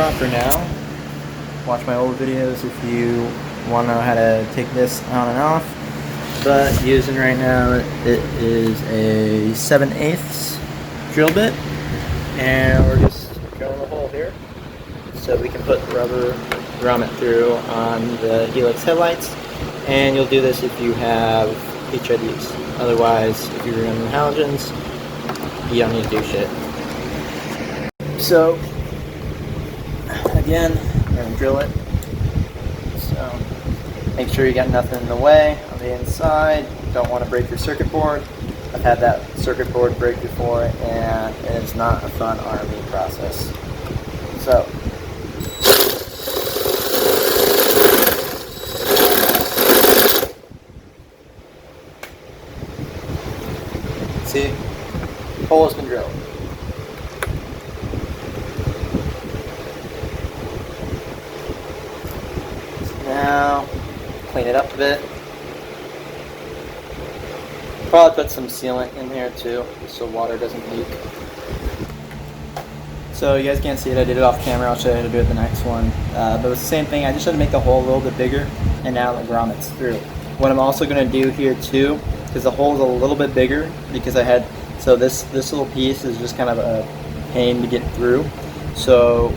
off for now. Watch my old videos if you want to know how to take this on and off. But using right now, it is a 7/8 drill bit, and we're just drilling a hole here so we can put rubber grommet through on the Helix headlights. And you'll do this if you have HIDs. Otherwise, if you're running halogens, you don't need to do shit. So again, we're going to drill it. So make sure you got nothing in the way on the inside. Don't want to break your circuit board. I've had that circuit board break before, and it is not a fun R&D process. So see, hole has been drilled. Now, clean it up a bit. Probably put some sealant in here too, so water doesn't leak. So you guys can't see it, I did it off camera. I'll show you how to do it the next one. But it's the same thing, I just had to make the hole a little bit bigger, and now the grommet's through. What I'm also going to do here too, because the hole is a little bit bigger, because I had, so this little piece is just kind of a pain to get through. So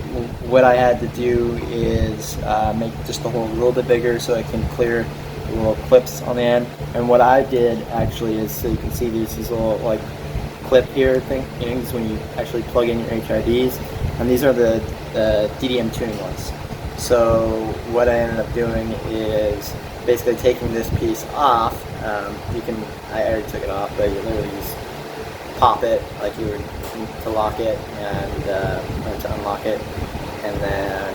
what I had to do is make just the hole a little bit bigger so I can clear the little clips on the end. And what I did actually is, so you can see these little like clip here things when you actually plug in your HIDs, and these are the DDM tuning ones. So what I ended up doing is basically taking this piece off. I already took it off, but you literally just pop it like you would to lock it and or to unlock it, and then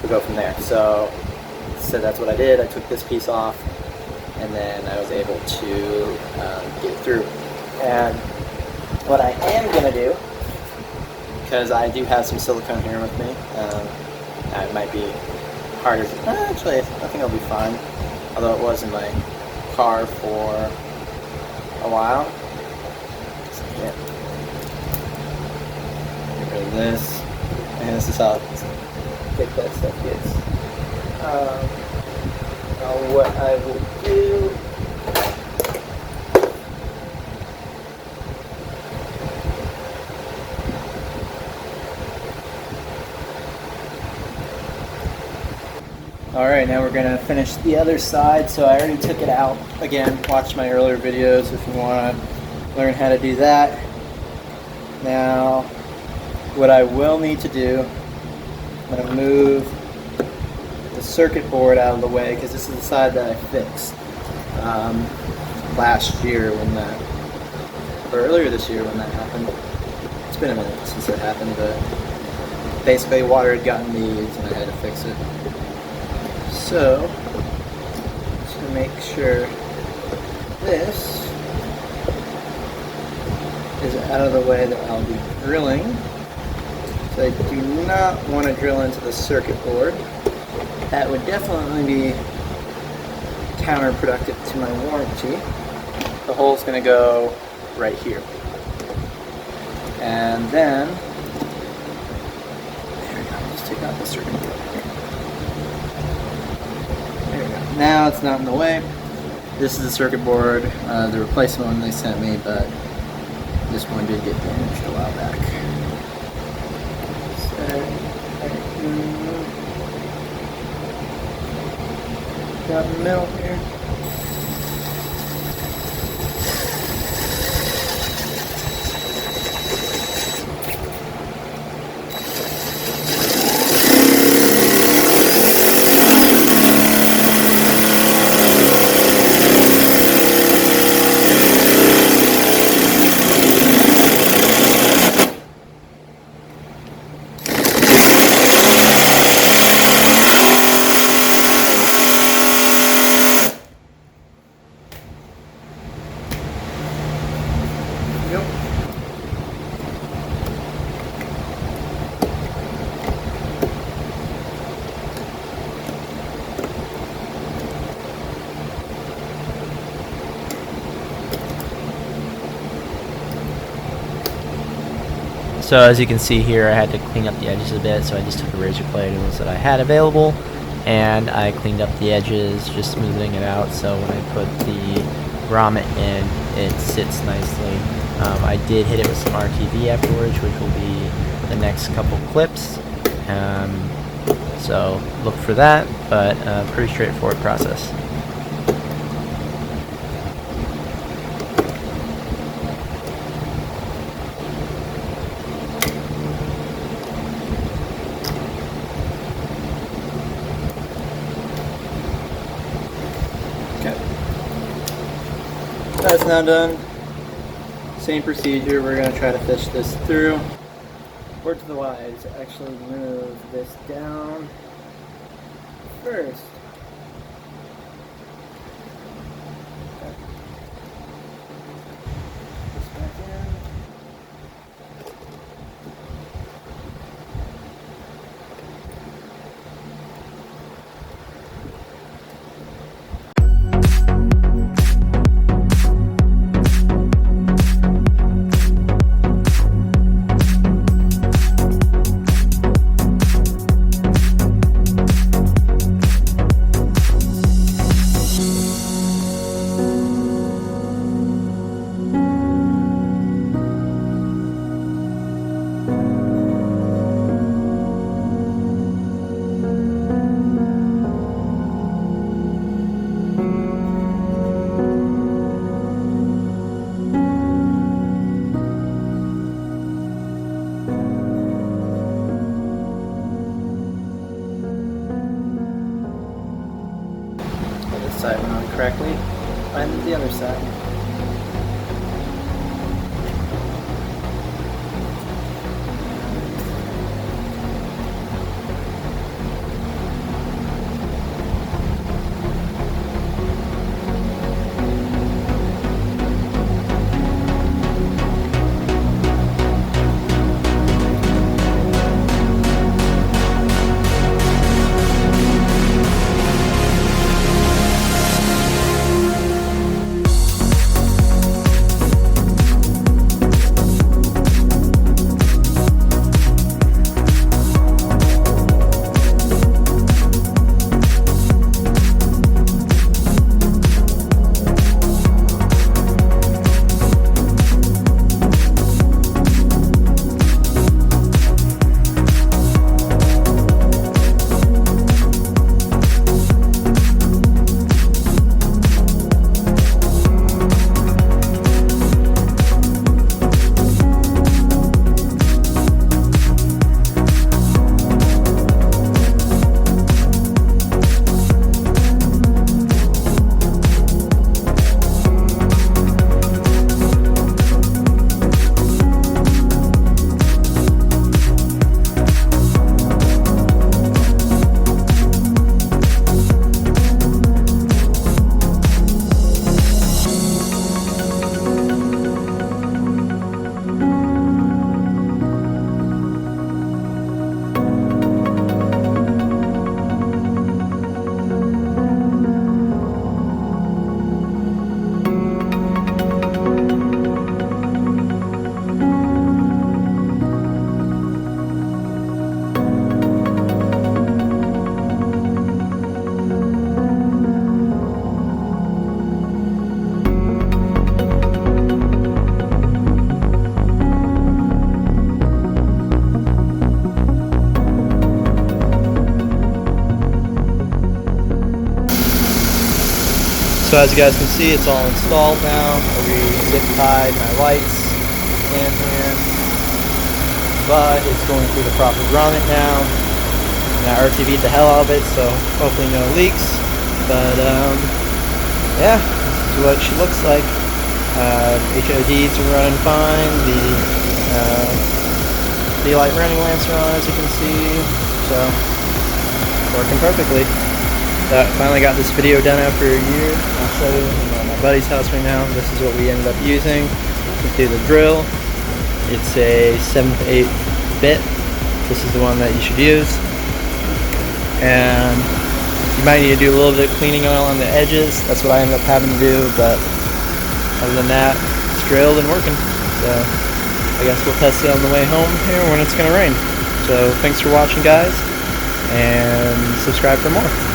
we go from there. So that's what I did. I took this piece off, and then I was able to get it through. And what I am going to do, because I do have some silicone here with me, it might be harder. Actually, I think I'll be fine. Although it was in my car for a while. So, yeah. Get rid of this. And this is how thick that stuff gets. Now what I will do, alright, now we're going to finish the other side. So I already took it out. Again, watch my earlier videos if you want to learn how to do that. Now, what I will need to do, I'm going to move the circuit board out of the way, because this is the side that I fixed last year when that, or earlier this year when that happened. It's been a minute since it happened, but basically water had gotten these and I had to fix it. So, just to make sure this is out of the way that I'll be drilling. So I do not want to drill into the circuit board. That would definitely be counterproductive to my warranty. The hole's going to go right here. And then, there we go, just take out the circuit board. There we go. Now it's not in the way. This is the circuit board, the replacement one they sent me, but this one did get damaged a while back. Got in the middle here. So as you can see here, I had to clean up the edges a bit, so I just took a razor blade, it was that I had available, and I cleaned up the edges, just smoothing it out, so when I put the grommet in, it sits nicely. I did hit it with some RTV afterwards, which will be the next couple clips, so look for that, but pretty straightforward process. Okay. That's now done. Same procedure, we're going to try to fish this through. Word to the wise, actually move this down first. Okay. This back in. This side went on correctly, and the other side. So as you guys can see, it's all installed now. We zip tied my lights in here, but it's going through the proper grommet now. And I RTV'd the hell out of it, so hopefully no leaks. But yeah, this is what she looks like. HIDs are running fine. The light running lamps are on, as you can see. So working perfectly. Finally got this video done after a year. I'll show you. I'm at my buddy's house right now. This is what we ended up using to do the drill. It's a 7th 8th bit. This is the one that you should use. And you might need to do a little bit of cleaning oil on the edges. That's what I ended up having to do. But other than that, it's drilled and working. So I guess we'll test it on the way home here when it's going to rain. So thanks for watching, guys, and subscribe for more.